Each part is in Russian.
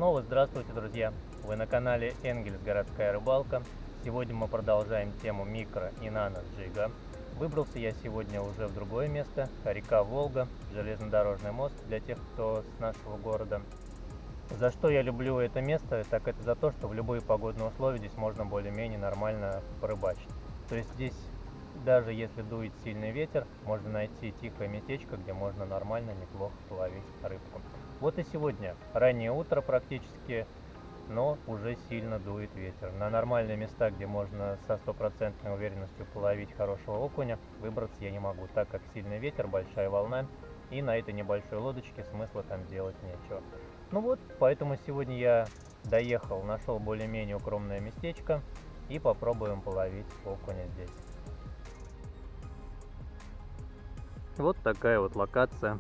снова здравствуйте, друзья! Вы на канале Энгельс Городская рыбалка. Сегодня мы продолжаем тему микро и нано джига. Выбрался я сегодня уже в другое место, река Волга, железнодорожный мост для тех, кто с нашего города. За что я люблю это место, так это за то, что в любые погодные условия здесь можно более-менее нормально порыбачить. То есть здесь, даже если дует сильный ветер, можно найти тихое местечко, где можно нормально, неплохо ловить рыбку. Вот и сегодня, раннее утро практически, но уже сильно дует ветер. На нормальные места, где можно со стопроцентной уверенностью половить хорошего окуня, выбраться я не могу, так как сильный ветер, большая волна, и на этой небольшой лодочке смысла там делать нечего. Ну вот, поэтому сегодня я доехал, нашел более-менее укромное местечко и попробуем половить окуня здесь. Вот такая вот локация.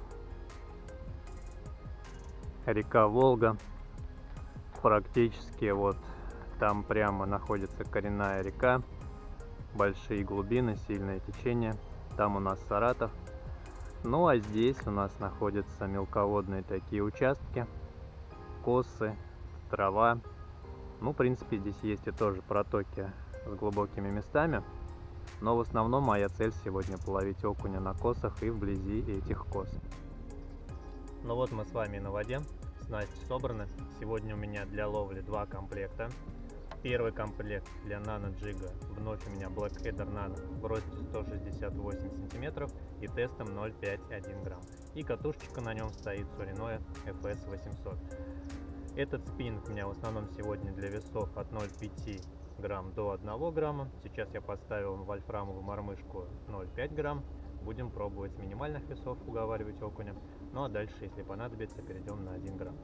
Река Волга. Практически вот там прямо находится коренная река. Большие глубины, сильное течение. Там у нас Саратов. Ну а здесь у нас находятся мелководные такие участки. Косы, трава. Ну, в принципе, здесь есть и тоже протоки с глубокими местами. Но в основном моя цель сегодня половить окуня на косах и вблизи этих кос. Ну вот мы с вами на воде. Снасти собраны. Сегодня у меня для ловли два комплекта. Первый комплект для нано джига. Вновь у меня Blackadder Nano в росте 168 сантиметров и тестом 0,5-1 грамм. И катушечка на нем стоит Sorinoya FS 800. Этот спиннинг у меня в основном сегодня для весов от 0,5 грамм до 1 грамма. Сейчас я поставил вольфрамовую мормышку 0,5 грамм. Будем пробовать с минимальных весов уговаривать окуня. Ну а дальше, если понадобится, перейдем на 1 грамм.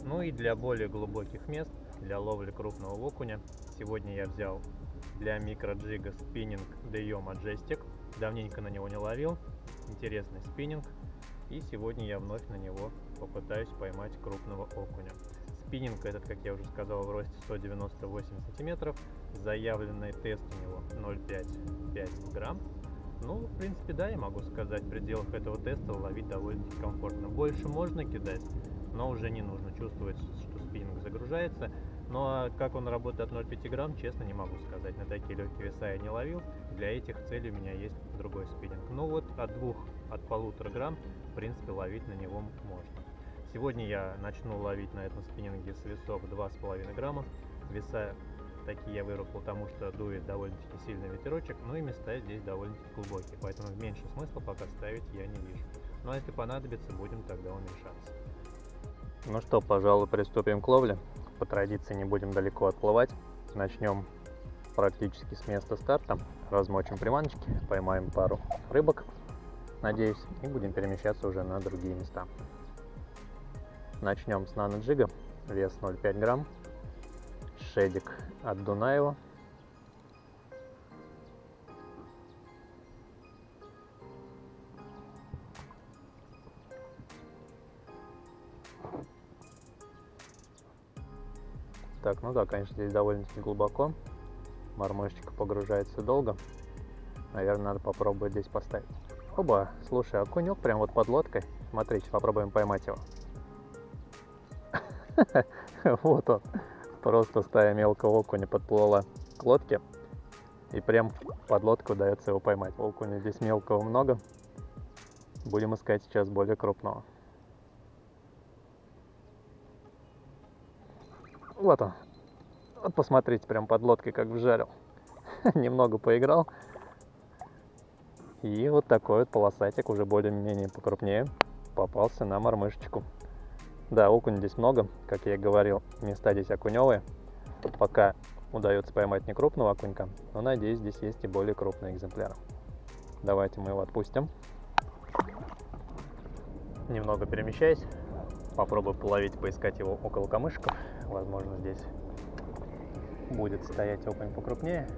Ну и для более глубоких мест, для ловли крупного окуня, сегодня я взял для микроджига спиннинг DEO Majestic. Давненько на него не ловил. Интересный спиннинг. И сегодня я вновь на него попытаюсь поймать крупного окуня. Спиннинг этот, как я уже сказал, в росте 198 сантиметров. Заявленный тест у него 0,5-5 грамм. Ну, в принципе, да, я могу сказать, в пределах этого теста ловить довольно-таки комфортно. Больше можно кидать, но уже не нужно. Чувствовать, что спиннинг загружается. Ну, а как он работает от 0,5 грамм, честно, не могу сказать. На такие легкие веса я не ловил. Для этих целей у меня есть другой спиннинг. Ну вот, от 1,5 грамм, в принципе, ловить на него можно. Сегодня я начну ловить на этом спиннинге с весов 2,5 грамма. Веса такие я выбрал, потому что дует довольно-таки сильный ветерочек, ну и места здесь довольно-таки глубокие, поэтому меньше смысла пока ставить я не вижу. Ну а если понадобится, будем тогда уменьшаться. Ну что, пожалуй, приступим к ловле. По традиции не будем далеко отплывать. Начнем практически с места старта. Размочим приманочки, поймаем пару рыбок, надеюсь, и будем перемещаться уже на другие места. Начнем с нано джига, вес 0,5 грамм, шедик от Дунаева. Так, ну да, конечно, здесь довольно-таки глубоко. Мормышечка погружается долго. Наверное, надо попробовать здесь поставить. Оба, слушай, окунек прям вот под лодкой. Смотрите, попробуем поймать его. Вот он. Просто стая мелкого окуня подплыла к лодке. И прям под лодку удается его поймать. Окуня здесь мелкого много. Будем искать сейчас более крупного. Вот он. Вот посмотрите, прям под лодкой как вжарил. Немного поиграл. И вот такой вот полосатик, уже более-менее покрупнее, попался на мормышечку. Да, окунь здесь много, как я и говорил, места здесь окуневые. Пока удается поймать не крупного окунька, но надеюсь, здесь есть и более крупные экземпляры. Давайте мы его отпустим. Немного перемещаясь, попробую половить, поискать его около камышков. Возможно, здесь будет стоять окунь покрупнее,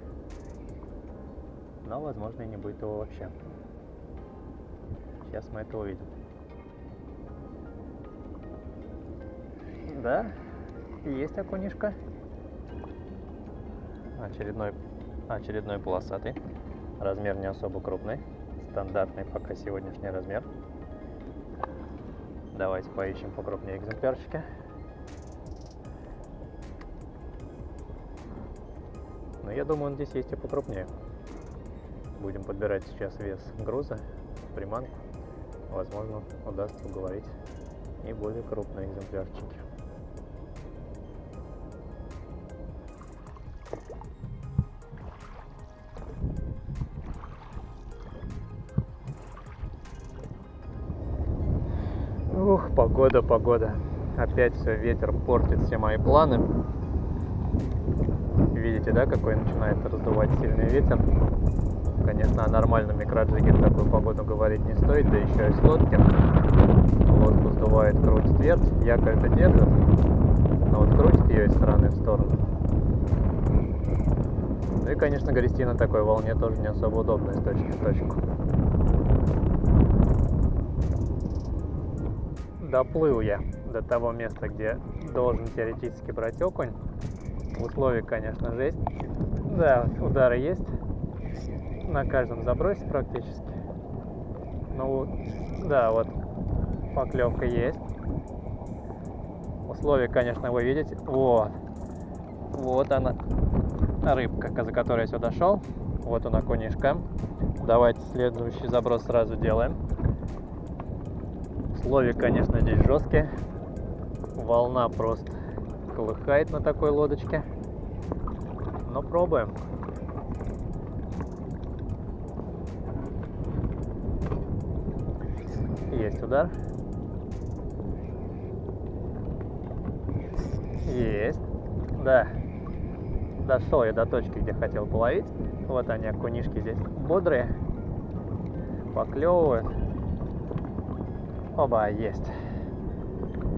но возможно и не будет его вообще. Сейчас мы это увидим. Да, есть окунишка. Очередной полосатый. Размер не особо крупный. Стандартный пока сегодняшний размер. Давайте поищем покрупнее экземплярчики. Но я думаю, он здесь есть и покрупнее. Будем подбирать сейчас вес груза, приманку. Возможно, удастся уговорить и более крупные экземплярчики. Ух, погода, погода. Опять все, ветер портит все мои планы. Видите, да, какой начинает раздувать сильный ветер? Конечно, о нормальном микроджиге в такую погоду говорить не стоит, да еще и с лодки. Лодку сдувает, крутит вверх, якорь это держит, но вот крутит ее из стороны в сторону. Ну и, конечно, грести на такой волне тоже не особо удобно из точки в точку. Доплыл я до того места, где должен теоретически брать окунь. Условия, конечно, жесть. Да, удары есть. На каждом забросе практически. Ну, да, вот поклевка есть. Условия, конечно, вы видите. Вот. Вот она, рыбка, за которой я сюда шел. Вот он, окунишка. Давайте следующий заброс сразу делаем. Условия, конечно, здесь жесткие. Волна просто колыхает на такой лодочке. Но пробуем. Есть удар. Есть. Да. Дошел я до точки, где хотел половить. Вот они, окунишки здесь бодрые. Поклевывают. Оба, есть.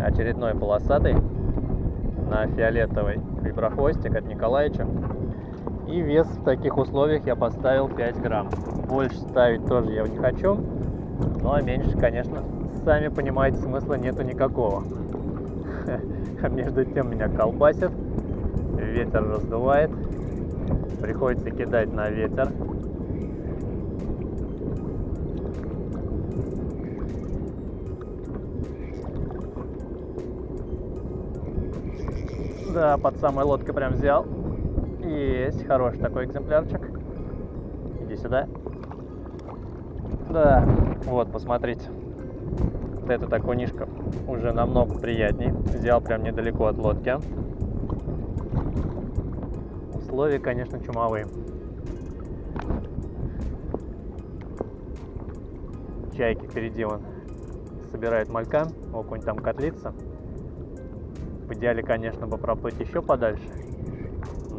Очередной полосатый. На фиолетовый виброхвостик от Николаевича. И вес в таких условиях я поставил 5 грамм. Больше ставить тоже я не хочу. Ну а меньше, конечно, сами понимаете, смысла нету никакого. А между тем меня колбасит. Ветер раздувает. Приходится кидать на ветер. Да, под самой лодкой прям взял. Есть, хороший такой экземплярчик. Иди сюда. Да, вот, посмотрите. Вот этот окунишка уже намного приятней. Взял прям недалеко от лодки. Условия, конечно, чумовые. Чайки впереди вон собирает малька. Окунь там котлится. В идеале, конечно, бы проплыть еще подальше.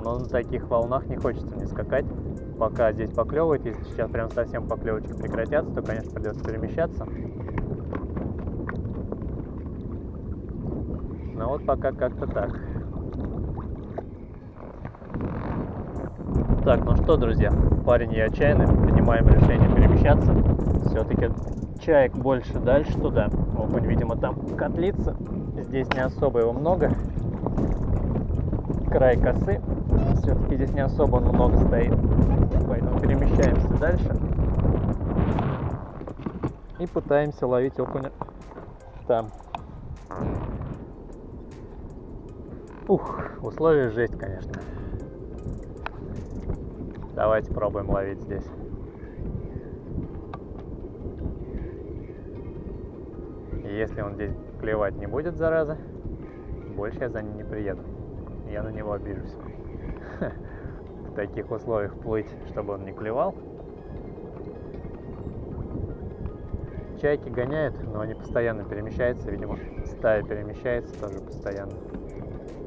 Но на таких волнах не хочется мне скакать. Пока здесь поклевывает. Если сейчас прям совсем поклевочки прекратятся, то, конечно, придется перемещаться. Но вот пока как-то так. Так, ну что, друзья, парень я отчаянный. Принимаем решение перемещаться. Все-таки чаек больше дальше туда. Окунь, видимо, там котлится. Здесь не особо его много. Край косы. Все-таки здесь не особо он много стоит. Поэтому перемещаемся дальше. И пытаемся ловить окуня там. Ух, условия жесть, конечно. Давайте пробуем ловить здесь. И если он здесь клевать не будет, зараза, больше я за ним не приеду. Я на него обижусь. В таких условиях плыть, чтобы он не клевал. Чайки гоняют, но они постоянно перемещаются. Видимо, стая перемещается тоже постоянно.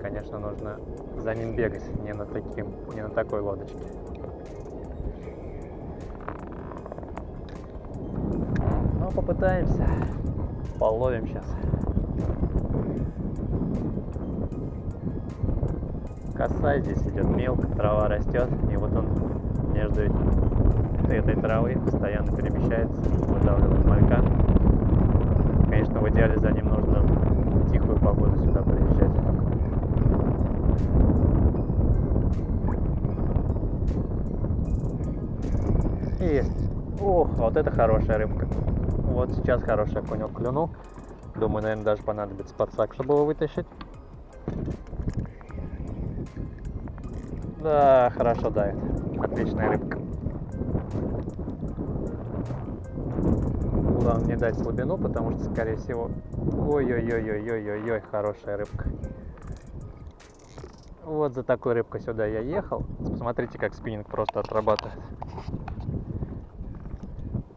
Конечно, нужно за ним бегать, не на такой лодочке. Но попытаемся. Половим сейчас. Коса здесь идет мелко, трава растет, и вот он между этой травы постоянно перемещается, выдавливает малька. Конечно, в идеале за ним нужно в тихую погоду сюда приезжать. Есть. Ох, вот это хорошая рыбка. Вот сейчас хороший окунек клюнул. Думаю, наверное, даже понадобится подсак, чтобы его вытащить. Да, хорошо давит. Отличная рыбка. Главное не дать слабину, потому что, скорее всего... Ой-ой-ой-ой-ой-ой-ой, хорошая рыбка. Вот за такой рыбкой сюда я ехал. Посмотрите, как спиннинг просто отрабатывает.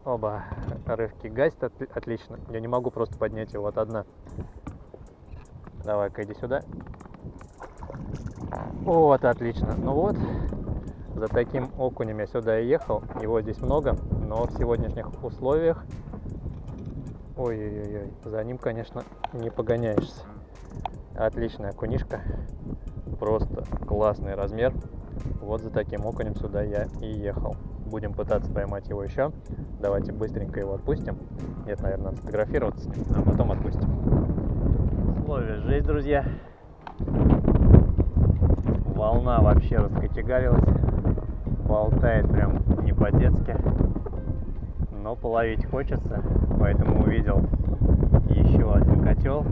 Оба рыбки гасят отлично. Я не могу просто поднять его, вот одна. Давай-ка иди сюда. Вот, отлично. Ну вот, за таким окунем я сюда и ехал. Его здесь много, но в сегодняшних условиях... Ой-ой-ой, за ним, конечно, не погоняешься. Отличная окунишка. Просто классный размер. Вот за таким окунем сюда я и ехал. Будем пытаться поймать его еще. Давайте быстренько его отпустим. Нет, наверное, надо сфотографироваться с ним, а потом отпустим. Условия жесть, друзья. Волна вообще раскочегарилась. Болтает прям не по-детски. Но половить хочется, поэтому увидел еще один котел.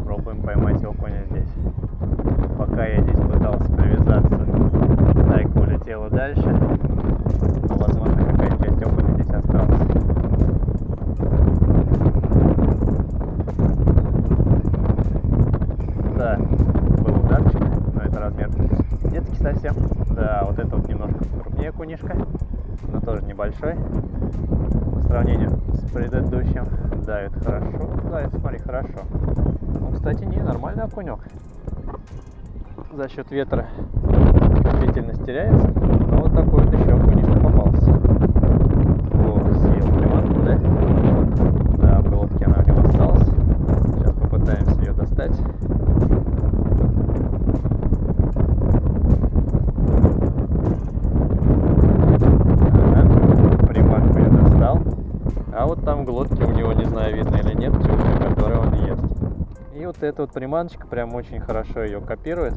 Пробуем поймать окуня здесь. Пока я здесь пытался привязаться, стайка улетела дальше. Но, возможно, какая-то часть окуня здесь осталась. Да, был ударчик, но это размер детский совсем. Да, вот это вот немножко крупнее окунишка, но тоже небольшой. По сравнению с предыдущим давит хорошо. Давит, смотри, хорошо. Ну, кстати, не, нормальный окунек. За счет ветра чувствительность теряется, но вот такой вот еще окунишка попался. О, съел приманку, да? Да, в глотке она у него осталась. Сейчас попытаемся ее достать. Ага, приманку я достал. А вот там в глотке у него, не знаю, видно или нет, тюлька, которую он ест. И вот эта вот приманочка прям очень хорошо ее копирует.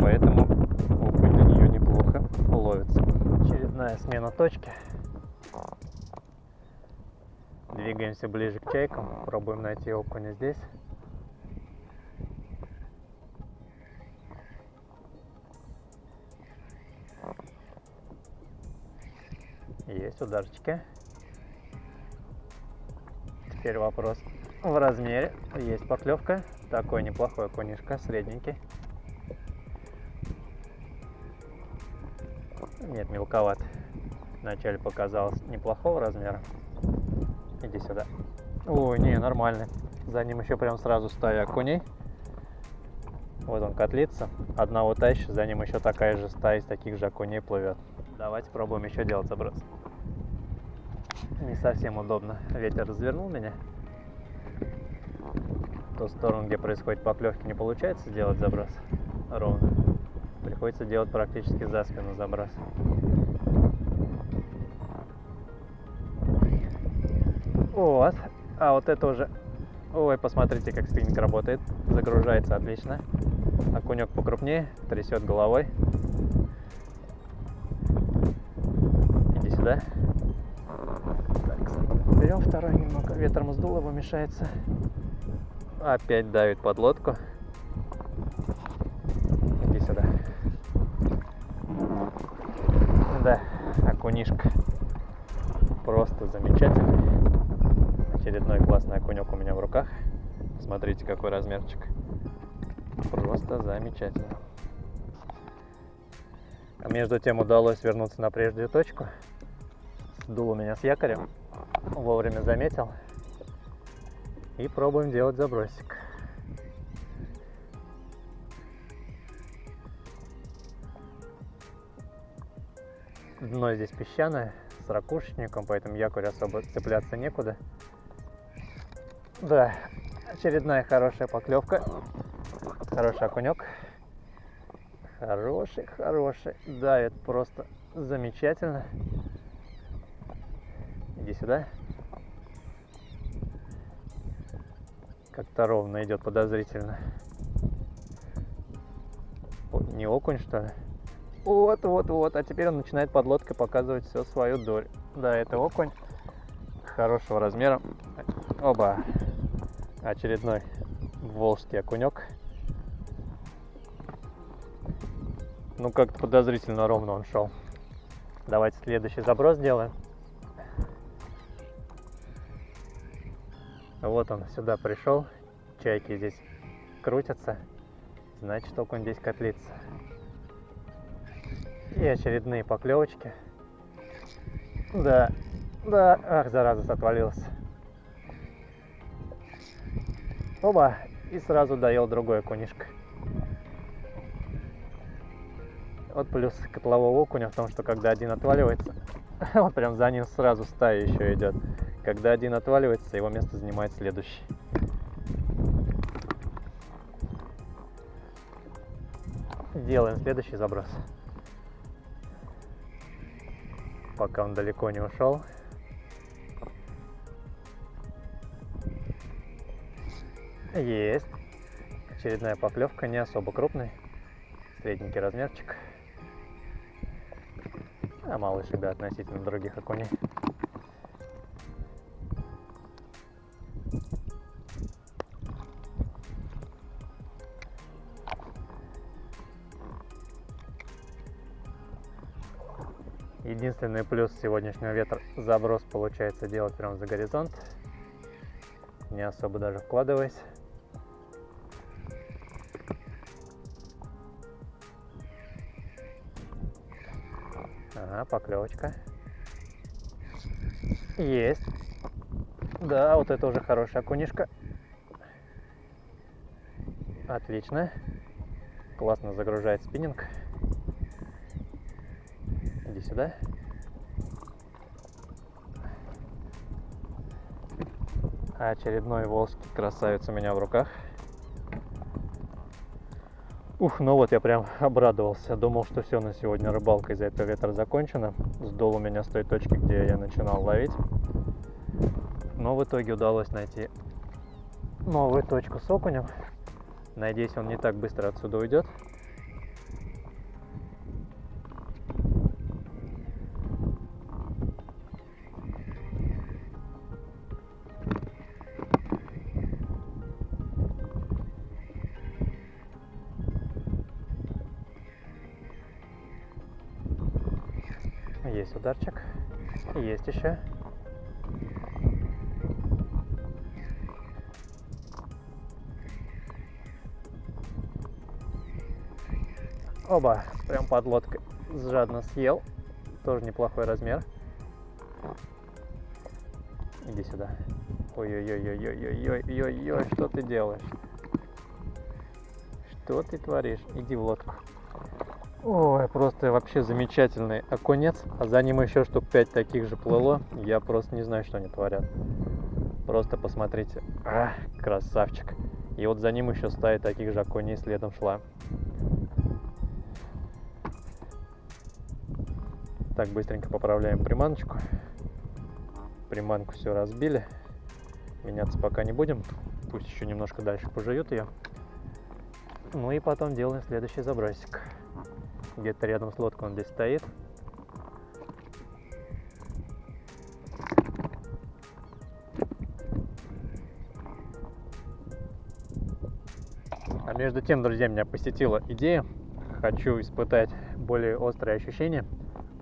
Поэтому окунь на нее неплохо ловится. Очередная смена точки. Двигаемся ближе к чайкам. Пробуем найти окуня здесь. Есть ударчики. Теперь вопрос в размере. Есть поклевка. Такой неплохой окунишка, средненький. Нет, мелковат. Вначале показалось неплохого размера. Иди сюда. Ой, не, нормальный. За ним еще прям сразу стая окуней. Вот он котлится. Одного тащит, за ним еще такая же стая из таких же окуней плывет. Давайте пробуем еще делать заброс. Не совсем удобно. Ветер развернул меня. В ту сторону, где происходит поклевки, не получается сделать заброс ровно. Приходится делать практически за спину заброс. Вот. А вот это уже... Ой, посмотрите, как спиннинг работает. Загружается отлично. Окунек покрупнее, трясет головой. Иди сюда. Так, берем второй немного. Ветром сдуло, его мешается. Опять давит под лодку. Иди сюда. Да, окунишка. Просто замечательный. Очередной классный окунек у меня в руках. Смотрите, какой размерчик. Просто замечательно. А между тем удалось вернуться на прежнюю точку. Сдуло меня с якорем. Вовремя заметил. И пробуем делать забросик. Дно здесь песчаное, с ракушечником, поэтому якорь особо цепляться некуда. Да, очередная хорошая поклевка. Хороший окунек. Хороший. Да, это просто замечательно. Иди сюда. Как-то ровно идет, подозрительно. Не окунь, что ли? Вот. А теперь он начинает под лодкой показывать всю свою долю. Да, это окунь. Хорошего размера. Оба. Очередной волжский окунек. Ну, как-то подозрительно ровно он шел. Давайте следующий заброс сделаем. Вот он сюда пришел. Чайки здесь крутятся. Значит, окунь здесь котлится. И очередные поклевочки. Да, ах, зараза, отвалился. Оба, и сразу доел другой окунишко. Вот плюс котлового окуня в том, что когда один отваливается, вот прям за ним сразу стая еще идет. Когда один отваливается, его место занимает следующий. Делаем следующий заброс. Пока он далеко не ушел. Есть. Очередная поклевка, не особо крупный. Средненький размерчик. А малыш себя относительно других окуней. Единственный плюс сегодняшнего ветра — заброс получается делать прямо за горизонт, не особо даже вкладываясь. Ага, поклевочка. Есть. Да, вот это уже хорошая окунишка. Отлично. Классно загружает спиннинг. Иди сюда. Очередной волжский красавец у меня в руках. Ух, ну вот я прям обрадовался. Думал, что все, на сегодня рыбалка из-за этого ветра закончена. Сдул у меня с той точки, где я начинал ловить. Но в итоге удалось найти новую точку с окунем. Надеюсь, он не так быстро отсюда уйдет. Есть ударчик. Есть еще. Оба, прям под лодкой жадно съел. Тоже неплохой размер. Иди сюда. Ой-ой-ой-ой-ой-ой-ой-ой, что ты делаешь? Что ты творишь? Иди в лодку. Ой, просто вообще замечательный окунец. А за ним еще штук 5 таких же плыло. Я просто не знаю, что они творят. Просто посмотрите. А, красавчик. И вот за ним еще стая таких же окуней следом шла. Так, быстренько поправляем приманочку. Приманку все разбили. Меняться пока не будем. Пусть еще немножко дальше пожуют ее. Ну и потом делаем следующий забросик. Где-то рядом с лодкой он здесь стоит. А между тем, друзья, меня посетила идея. Хочу испытать более острые ощущения.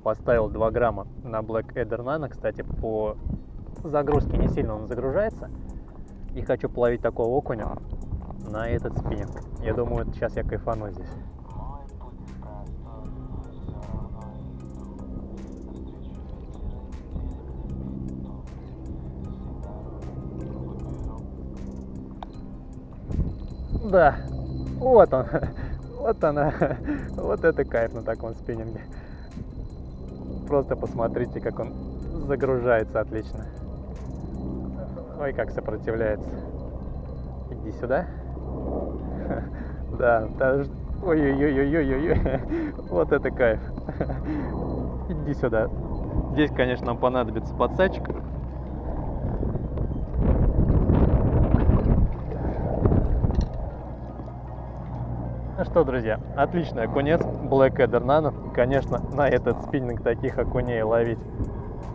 Поставил 2 грамма на Blackadder Nano. Кстати, по загрузке не сильно он загружается. И хочу половить такого окуня на этот спиннинг. Я думаю, сейчас я кайфану здесь. Да, вот он, вот она, вот это кайф на таком спиннинге. Просто посмотрите, как он загружается отлично. Ой, как сопротивляется. Иди сюда. Да, ой-ой-ой-ой-ой-ой, вот это кайф. Иди сюда. Здесь, конечно, нам понадобится подсадчик. Ну что, друзья, отличный окунец, Blackadder Nano. Конечно, на этот спиннинг таких окуней ловить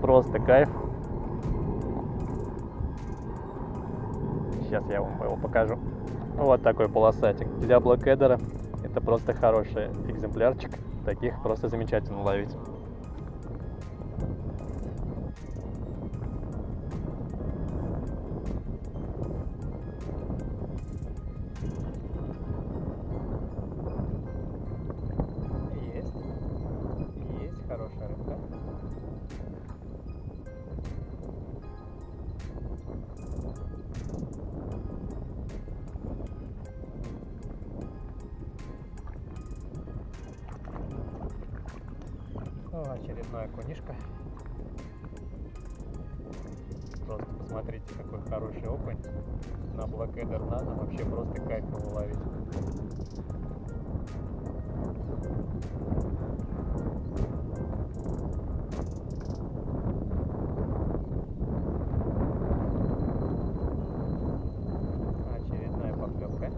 просто кайф. Сейчас я вам его покажу. Вот такой полосатик. Для Blackadder это просто хороший экземплярчик. таких просто замечательно ловить. Есть хорошая рыбка. Очередная окунишка. Просто посмотрите, какой хороший окунь. На Blackadder Nano вообще просто кайф его ловить. Очередная поклевка.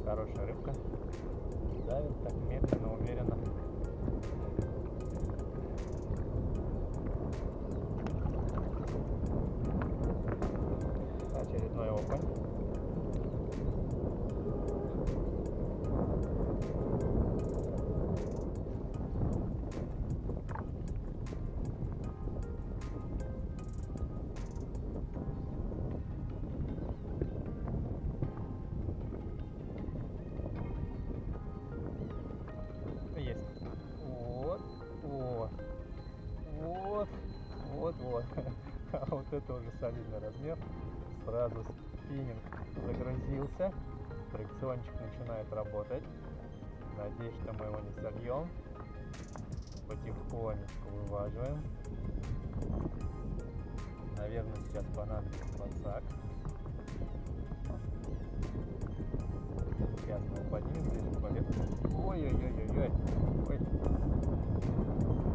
Хорошая рыбка. Давит так медленно, уверенно. Очередной окунь. Есть. Вот. А вот это уже солидный размер. Сразу спиннинг загрузился. Фрикциончик начинает работать. Надеюсь, что мы его не сольем. Потихонечку вываживаем. Наверное, сейчас понадобится подсак. Сейчас мы его поднимем ближе к поверхности. Ой-ой-ой-ой-ой. Ой.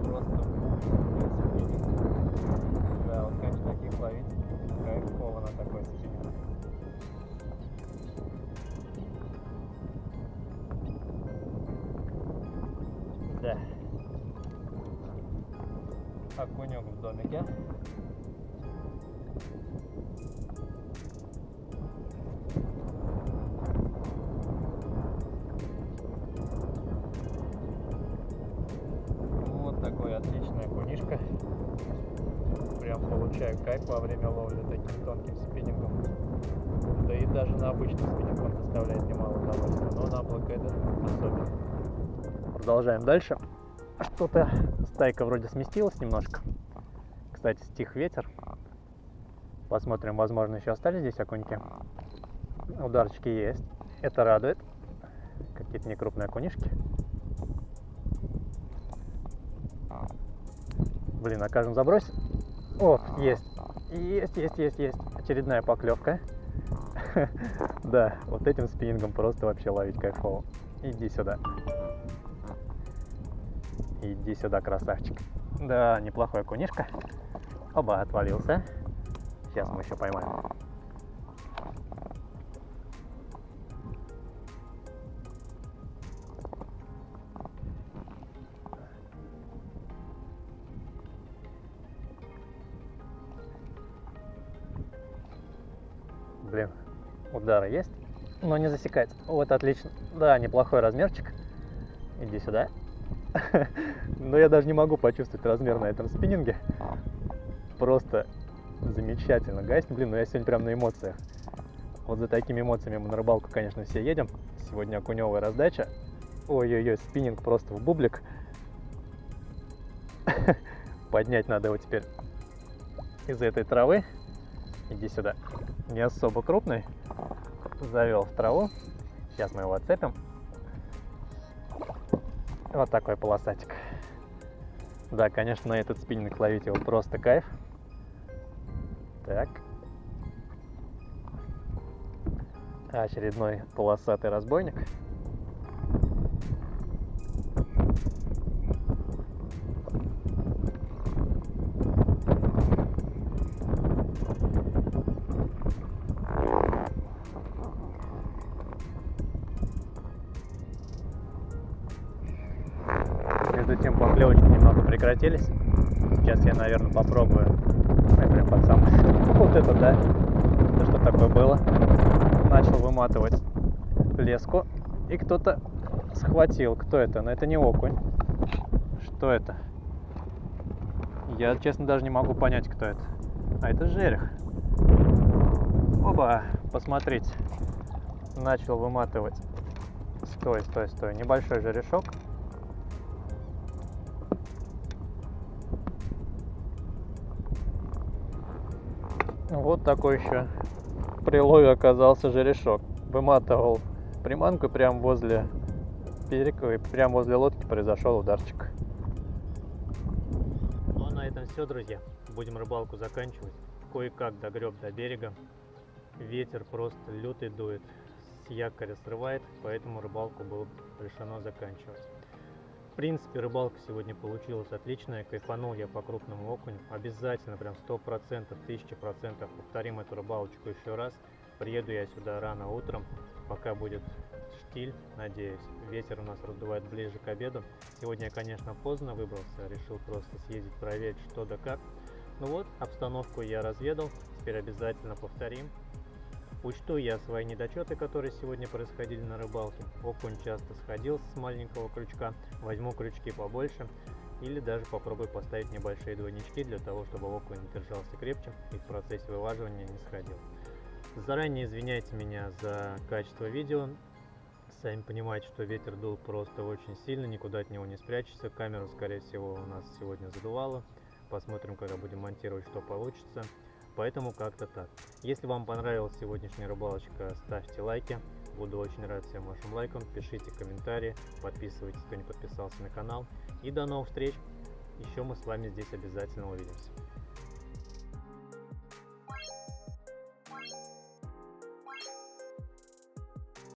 Просто спиннинг. Да, вот, конечно, таких ловить кайфово на такой спиннинг. Да. Окунек в домике. Вот такой отличный окунишка. Прям получаю кайф во время ловли таким тонким спиннингом. Да и даже на обычном спиннинге он доставляет немало удовольствия, но на Blackadder особенно. Продолжаем дальше. Что-то стайка вроде сместилась немножко. Кстати, стих ветер. Посмотрим, возможно, еще остались здесь окуньки. Ударчики есть. Это радует. Какие-то некрупные окунишки. Блин, на каждом забросе. О, есть. Есть. Очередная поклевка. Да, вот этим спиннингом просто вообще ловить кайфово. Иди сюда. Иди сюда, красавчик. Да, неплохой окунишка. Оба, отвалился. Сейчас мы еще поймаем. Блин, удары есть, но не засекается. Вот, отлично. Да, неплохой размерчик. Иди сюда. Но я даже не могу почувствовать размер на этом спиннинге. Просто замечательно гаснет. Блин, ну я сегодня прям на эмоциях. Вот за такими эмоциями мы на рыбалку, конечно, все едем. Сегодня окуневая раздача. Ой-ой-ой, спиннинг просто в бублик. Поднять надо его теперь из этой травы. Иди сюда. Не особо крупный. Завел в траву. Сейчас мы его отцепим. Вот такой полосатик. Да, конечно, на этот спиннинг ловить его просто кайф. Так. Очередной полосатый разбойник. Между тем поклевочки немного прекратились. Сейчас я, наверное, попробую. Ой, прям под сам. Вот это да. Это что-то такое было. Начал выматывать леску, и кто-то схватил. Кто это? Но это не окунь. Что это? Я, честно, даже не могу понять, кто это. А это жерех. Оба, посмотрите. Начал выматывать. Стой. Небольшой жерешок. Вот такой еще прилове оказался жерешок. Выматывал приманку прямо возле берега, и прямо возле лодки произошел ударчик. Ну а на этом все, друзья. Будем рыбалку заканчивать. Кое-как догреб до берега. Ветер просто лютый дует, с якоря срывает, поэтому рыбалку было решено заканчивать. В принципе, рыбалка сегодня получилась отличная, кайфанул я по крупному окуню. Обязательно, прям 100%, 1000% повторим эту рыбалочку еще раз. Приеду я сюда рано утром, пока будет штиль, надеюсь. Ветер у нас раздувает ближе к обеду. Сегодня я, конечно, поздно выбрался, решил просто съездить проверить что да как. Ну вот, обстановку я разведал, теперь обязательно повторим. Учту я свои недочеты, которые сегодня происходили на рыбалке. Окунь часто сходил с маленького крючка. Возьму крючки побольше или даже попробую поставить небольшие двойнички для того, чтобы окунь держался крепче и в процессе вываживания не сходил. Заранее извиняйте меня за качество видео. Сами понимаете, что ветер дул просто очень сильно, никуда от него не спрячешься. Камеру, скорее всего, у нас сегодня задувало. Посмотрим, когда будем монтировать, что получится. Поэтому как-то так. Если вам понравилась сегодняшняя рыбалочка, ставьте лайки. Буду очень рад всем вашим лайкам. Пишите комментарии, подписывайтесь, кто не подписался на канал. И до новых встреч. Еще мы с вами здесь обязательно увидимся.